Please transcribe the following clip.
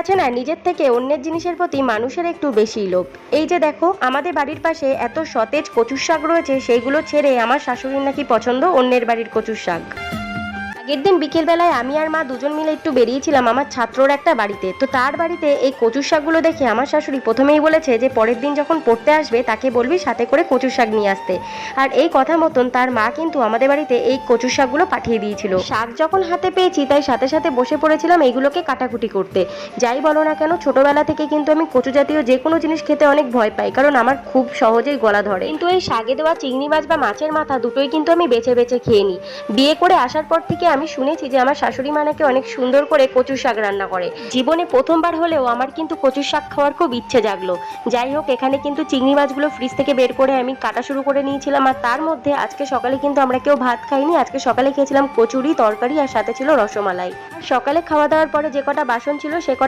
আছে না, নিজের থেকে অন্যের জিনিসের প্রতি মানুষের একটু বেশিই লোভ। এই যে দেখো, আমাদের বাড়ির পাশে এত সতেজ কচুর শাক রয়েছে, সেইগুলো ছেড়ে আমার শাশুড়ির নাকি পছন্দ অন্যের বাড়ির কচুর শাক। আগের দিন বিকেলবেলায় আমি আর মা দুজন মিলে একটু বেরিয়েছিলাম আমার ছাত্রর একটা বাড়িতে। তো তার বাড়িতে এই কচুর শাকগুলো দেখে আমার শাশুড়ি প্রথমেই বলেছে যে পরের দিন যখন পড়তে আসবে তাকে বলবি সাথে করে কচুর শাক নিয়ে আসতে। আর এই কথা মতন তার মা কিন্তু আমাদের বাড়িতে এই কচুর শাকগুলো পাঠিয়ে দিয়েছিল। শাক যখন হাতে পেয়েছি তাই সাথে সাথে বসে পড়েছিলাম এইগুলোকে কাটাকুটি করতে। যাই বলো না কেন, ছোটবেলা থেকে কিন্তু আমি কচু জাতীয় যে কোনো জিনিস খেতে অনেক ভয় পাই, কারণ আমার খুব সহজেই গলা ধরে। কিন্তু এই শাকে দেওয়া চিংড়ি মাছ বা মাছের মাথা দুটোই কিন্তু আমি বেছে বেছে খেয়ে নিই। বিয়ে করে আসার পর থেকে আমি শুনেছি যে আমার শাশুড়ি মা নাকি অনেক সুন্দর করে কচুর শাক রান্না করে। জীবনে প্রথমবার হলেও আমার কিন্তু কচুর শাক খাওয়ার খুব ইচ্ছে জাগলো। যাই হোক, এখানে কিন্তু চিংড়ি মাছগুলো ফ্রিজ থেকে বের করে আমি কাটা শুরু করে নিয়েছিলাম। আর তার মধ্যে আজকে সকালে কিন্তু আমরা কেউ ভাত খাইনি, আজকে সকালে খেয়েছিলাম কচুরি তরকারি আর সাথে ছিল রসমালাই। আর সকালে খাওয়া দাওয়ার পরে যে কটা বাসন ছিল সে কটা